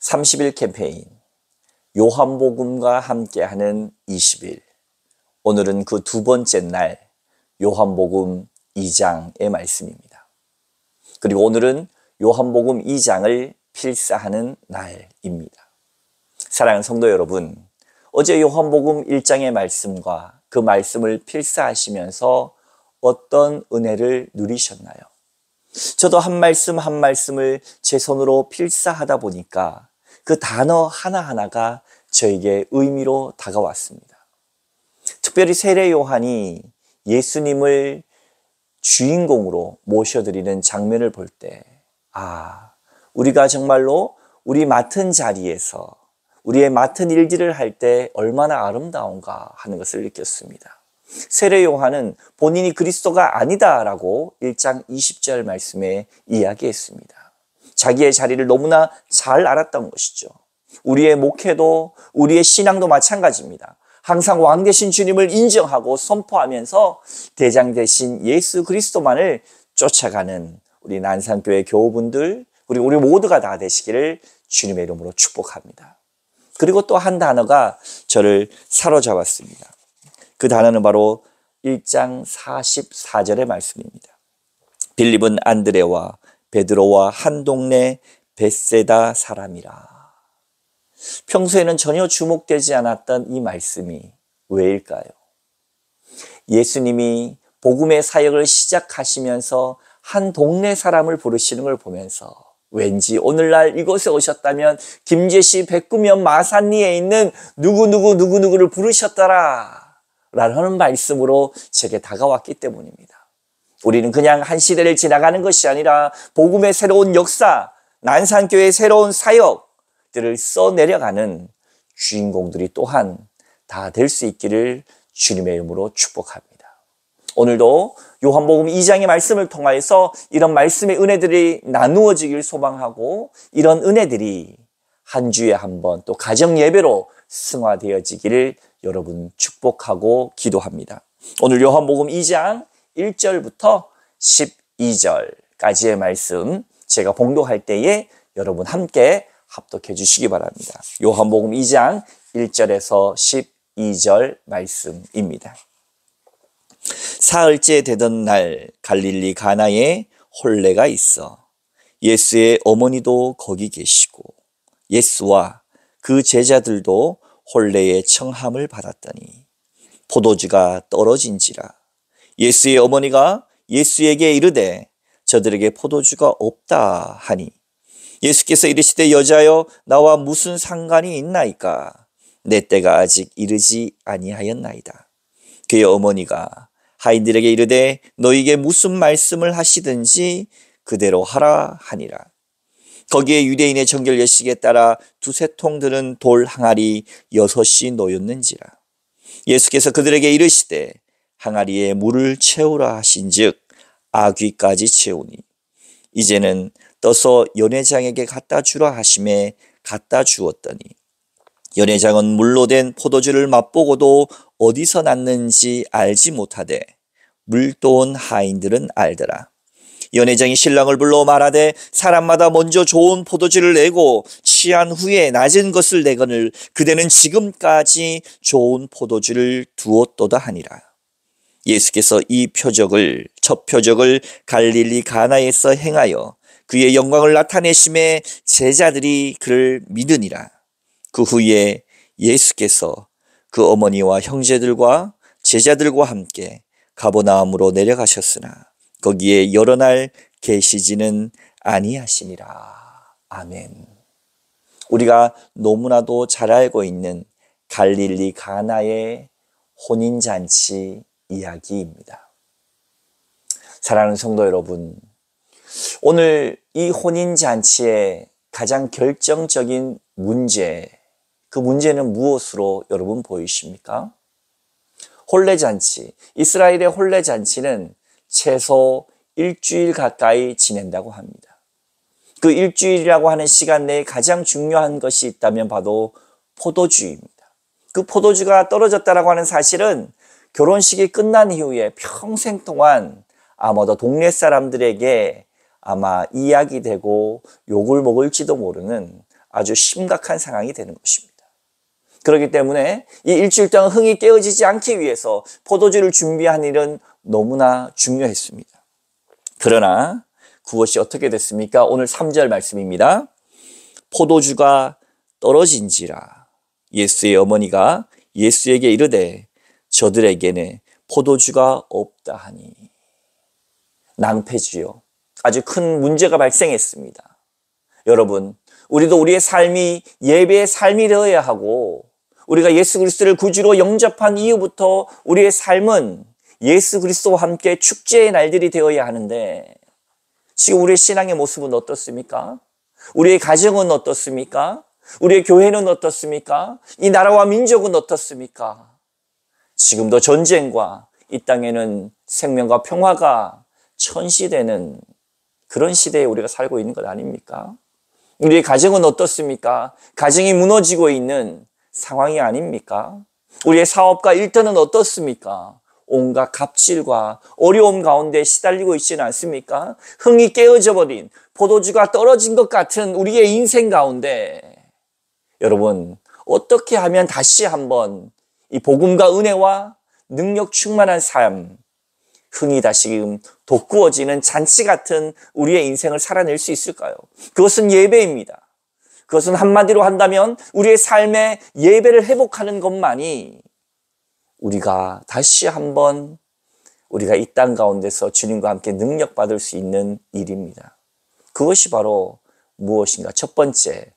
30일 캠페인 요한복음과 함께하는 20일. 오늘은 그 두 번째 날 요한복음 2장의 말씀입니다. 그리고 오늘은 요한복음 2장을 필사하는 날입니다. 사랑하는 성도 여러분, 어제 요한복음 1장의 말씀과 그 말씀을 필사하시면서 어떤 은혜를 누리셨나요? 저도 한 말씀 한 말씀을 제 손으로 필사하다 보니까 그 단어 하나하나가 저에게 의미로 다가왔습니다. 특별히 세례 요한이 예수님을 주인공으로 모셔드리는 장면을 볼 때, 우리가 정말로 우리 맡은 자리에서 우리의 맡은 일들을 할 때 얼마나 아름다운가 하는 것을 느꼈습니다. 세례 요한은 본인이 그리스도가 아니다라고 1장 20절 말씀에 이야기했습니다. 자기의 자리를 너무나 잘 알았던 것이죠. 우리의 목회도 우리의 신앙도 마찬가지입니다. 항상 왕 되신 주님을 인정하고 선포하면서 대장 되신 예수 그리스도만을 쫓아가는 우리 난산교회 교우분들, 우리 모두가 다 되시기를 주님의 이름으로 축복합니다. 그리고 또 한 단어가 저를 사로잡았습니다. 그 단어는 바로 1장 44절의 말씀입니다. 빌립은 안드레와 베드로와 한 동네 벳세다 사람이라. 평소에는 전혀 주목되지 않았던 이 말씀이 왜일까요? 예수님이 복음의 사역을 시작하시면서 한 동네 사람을 부르시는 걸 보면서 왠지 오늘날 이곳에 오셨다면 김제시 백구면 마산리에 있는 누구누구를 부르셨더라 라는 말씀으로 제게 다가왔기 때문입니다. 우리는 그냥 한 시대를 지나가는 것이 아니라 복음의 새로운 역사, 난산교회의 새로운 사역들을 써내려가는 주인공들이 또한 다 될 수 있기를 주님의 이름으로 축복합니다. 오늘도 요한복음 2장의 말씀을 통하여서 이런 말씀의 은혜들이 나누어지길 소망하고 이런 은혜들이 한 주에 한 번 또 가정 예배로 승화되어지기를 여러분 축복하고 기도합니다. 오늘 요한복음 2장 1절부터 12절까지의 말씀 제가 봉독할 때에 여러분 함께 합독해 주시기 바랍니다. 요한복음 2장 1절에서 12절 말씀입니다. 사흘째 되던 날 갈릴리 가나에 혼례가 있어 예수의 어머니도 거기 계시고 예수와 그 제자들도 혼례의 청함을 받았더니 포도주가 떨어진지라. 예수의 어머니가 예수에게 이르되 저들에게 포도주가 없다 하니 예수께서 이르시되 여자여 나와 무슨 상관이 있나이까? 내 때가 아직 이르지 아니하였나이다. 그의 어머니가 하인들에게 이르되 너희에게 무슨 말씀을 하시든지 그대로 하라 하니라. 거기에 유대인의 정결 예식에 따라 두세 통 드는 돌 항아리 6이 놓였는지라. 예수께서 그들에게 이르시되 항아리에 물을 채우라 하신즉 아귀까지 채우니 이제는 떠서 연회장에게 갖다 주라 하심에 갖다 주었더니 연회장은 물로 된 포도주를 맛보고도 어디서 났는지 알지 못하되 물도온 하인들은 알더라. 연회장이 신랑을 불러 말하되 사람마다 먼저 좋은 포도주를 내고 취한 후에 낮은 것을 내거늘 그대는 지금까지 좋은 포도주를 두었도다 하니라. 예수께서 첫 표적을 갈릴리 가나에서 행하여 그의 영광을 나타내심에 제자들이 그를 믿으니라. 그 후에 예수께서 그 어머니와 형제들과 제자들과 함께 가버나움으로 내려가셨으나 거기에 여러 날 계시지는 아니하시니라. 아멘. 우리가 너무나도 잘 알고 있는 갈릴리 가나의 혼인잔치 이야기입니다. 사랑하는 성도 여러분, 오늘 이 혼인잔치의 가장 결정적인 문제, 그 문제는 무엇으로 여러분 보이십니까? 혼례잔치, 이스라엘의 혼례잔치는 최소 일주일 가까이 지낸다고 합니다. 그 일주일이라고 하는 시간 내에 가장 중요한 것이 있다면 바로 포도주입니다. 그 포도주가 떨어졌다라고 하는 사실은 결혼식이 끝난 이후에 평생 동안 아마도 동네 사람들에게 아마 이야기되고 욕을 먹을지도 모르는 아주 심각한 상황이 되는 것입니다. 그렇기 때문에 이 일주일 동안 흥이 깨어지지 않기 위해서 포도주를 준비한 일은 너무나 중요했습니다. 그러나 그것이 어떻게 됐습니까? 오늘 3절 말씀입니다. 포도주가 떨어진지라 예수의 어머니가 예수에게 이르되 저들에게는 포도주가 없다 하니. 낭패지요. 아주 큰 문제가 발생했습니다. 여러분, 우리도 우리의 삶이 예배의 삶이 되어야 하고 우리가 예수 그리스도를 구주로 영접한 이후부터 우리의 삶은 예수 그리스도와 함께 축제의 날들이 되어야 하는데 지금 우리의 신앙의 모습은 어떻습니까? 우리의 가정은 어떻습니까? 우리의 교회는 어떻습니까? 이 나라와 민족은 어떻습니까? 지금도 전쟁과 이 땅에는 생명과 평화가 천시되는 그런 시대에 우리가 살고 있는 것 아닙니까? 우리의 가정은 어떻습니까? 가정이 무너지고 있는 상황이 아닙니까? 우리의 사업과 일터는 어떻습니까? 온갖 갑질과 어려움 가운데 시달리고 있지는 않습니까? 흥이 깨어져 버린 포도주가 떨어진 것 같은 우리의 인생 가운데 여러분, 어떻게 하면 다시 한번 이 복음과 은혜와 능력 충만한 삶, 흥이 다시금 돋구어지는 잔치 같은 우리의 인생을 살아낼 수 있을까요? 그것은 예배입니다. 그것은 한마디로 한다면 우리의 삶에 예배를 회복하는 것만이 우리가 다시 한번 우리가 이 땅 가운데서 주님과 함께 능력받을 수 있는 일입니다. 그것이 바로 무엇인가? 첫 번째,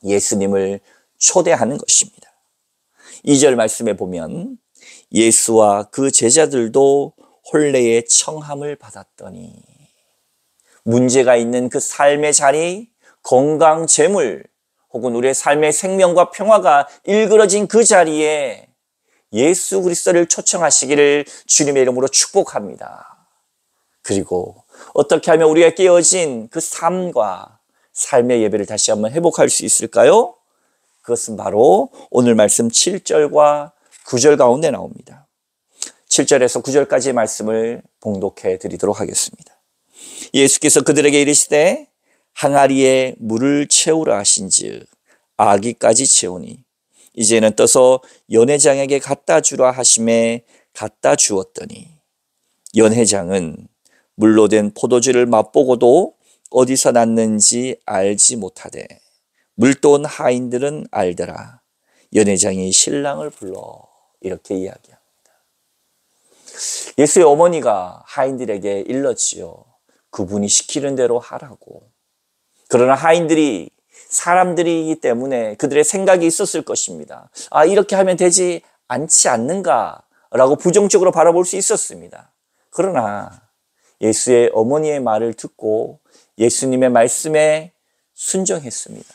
예수님을 초대하는 것입니다. 2절 말씀에 보면 예수와 그 제자들도 혼례의 청함을 받았더니 문제가 있는 그 삶의 자리, 건강, 재물 혹은 우리의 삶의 생명과 평화가 일그러진 그 자리에 예수 그리스도를 초청하시기를 주님의 이름으로 축복합니다. 그리고 어떻게 하면 우리가 깨어진 그 삶과 삶의 예배를 다시 한번 회복할 수 있을까요? 그것은 바로 오늘 말씀 7절과 9절 가운데 나옵니다. 7절에서 9절까지의 말씀을 봉독해 드리도록 하겠습니다. 예수께서 그들에게 이르시되 항아리에 물을 채우라 하신즉 아기까지 채우니 이제는 떠서 연회장에게 갖다 주라 하심에 갖다 주었더니 연회장은 물로 된 포도주를 맛보고도 어디서 났는지 알지 못하되 물도 온 하인들은 알더라. 연회장이 신랑을 불러 이렇게 이야기합니다. 예수의 어머니가 하인들에게 일렀지요. 그분이 시키는 대로 하라고. 그러나 하인들이 사람들이기 때문에 그들의 생각이 있었을 것입니다. 아, 이렇게 하면 되지 않지 않는가? 라고 부정적으로 바라볼 수 있었습니다. 그러나 예수의 어머니의 말을 듣고 예수님의 말씀에 순종했습니다.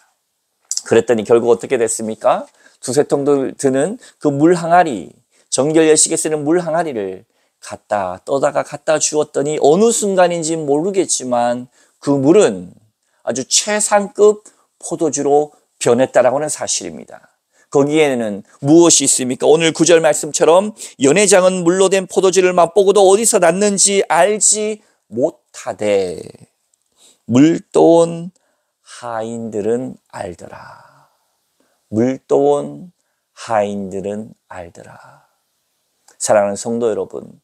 그랬더니 결국 어떻게 됐습니까? 두세 통 드는 그 물 항아리, 정결 예식에 쓰는 물 항아리를 떠다가 갖다 주었더니 어느 순간인지 모르겠지만 그 물은 아주 최상급 포도주로 변했다라고 하는 사실입니다. 거기에는 무엇이 있습니까? 오늘 9절 말씀처럼 연회장은 물로 된 포도주를 맛보고도 어디서 났는지 알지 못하되 물도 온 하인들은 알더라. 물도 온 하인들은 알더라. 사랑하는 성도 여러분,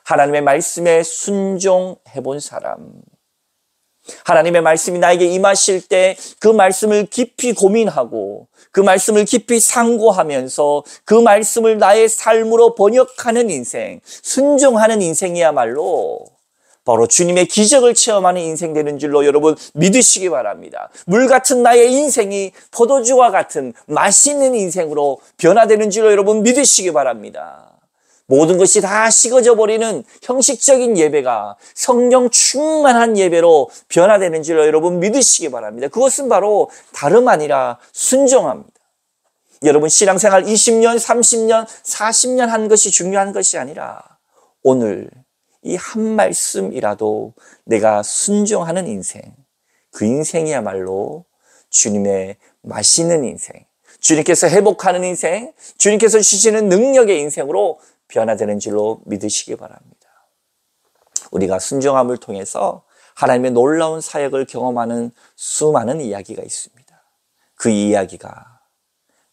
하나님의 말씀에 순종해 본 사람, 하나님의 말씀이 나에게 임하실 때 그 말씀을 깊이 고민하고 그 말씀을 깊이 상고하면서 그 말씀을 나의 삶으로 번역하는 인생, 순종하는 인생이야말로 바로 주님의 기적을 체험하는 인생 되는 줄로 여러분 믿으시기 바랍니다. 물 같은 나의 인생이 포도주와 같은 맛있는 인생으로 변화되는 줄로 여러분 믿으시기 바랍니다. 모든 것이 다 식어져 버리는 형식적인 예배가 성령 충만한 예배로 변화되는 줄로 여러분 믿으시기 바랍니다. 그것은 바로 다름 아니라 순종합니다. 여러분 신앙생활 20년, 30년, 40년 한 것이 중요한 것이 아니라 오늘 이 한 말씀이라도 내가 순종하는 인생, 그 인생이야말로 주님의 맛있는 인생, 주님께서 회복하는 인생, 주님께서 주시는 능력의 인생으로 변화되는 줄로 믿으시기 바랍니다. 우리가 순종함을 통해서 하나님의 놀라운 사역을 경험하는 수많은 이야기가 있습니다. 그 이야기가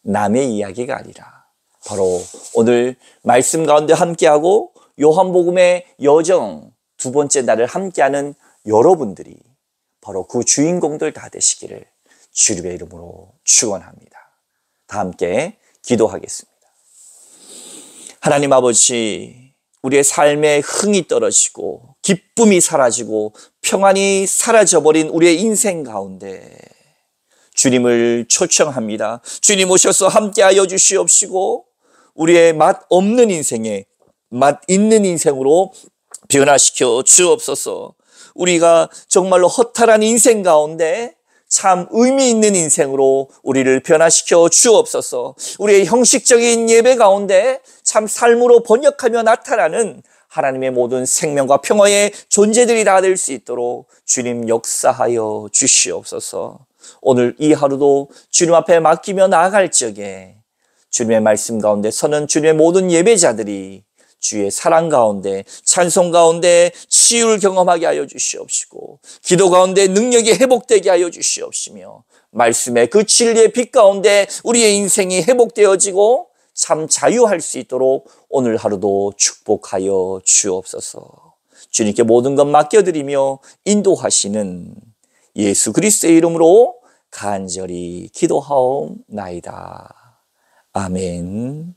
남의 이야기가 아니라 바로 오늘 말씀 가운데 함께하고 요한복음의 여정 두 번째 날을 함께하는 여러분들이 바로 그 주인공들 다 되시기를 주님의 이름으로 축원합니다. 다 함께 기도하겠습니다. 하나님 아버지, 우리의 삶에 흥이 떨어지고 기쁨이 사라지고 평안이 사라져버린 우리의 인생 가운데 주님을 초청합니다. 주님 오셔서 함께하여 주시옵시고 우리의 맛 없는 인생에 맛 있는 인생으로 변화시켜 주옵소서. 우리가 정말로 허탈한 인생 가운데 참 의미 있는 인생으로 우리를 변화시켜 주옵소서. 우리의 형식적인 예배 가운데 참 삶으로 번역하며 나타나는 하나님의 모든 생명과 평화의 존재들이 다 될 수 있도록 주님 역사하여 주시옵소서. 오늘 이 하루도 주님 앞에 맡기며 나아갈 적에 주님의 말씀 가운데 서는 주님의 모든 예배자들이 주의 사랑 가운데 찬송 가운데 치유를 경험하게 하여 주시옵시고 기도 가운데 능력이 회복되게 하여 주시옵시며 말씀의 그 진리의 빛 가운데 우리의 인생이 회복되어지고 참 자유할 수 있도록 오늘 하루도 축복하여 주옵소서. 주님께 모든 것 맡겨드리며 인도하시는 예수 그리스도의 이름으로 간절히 기도하옵나이다. 아멘.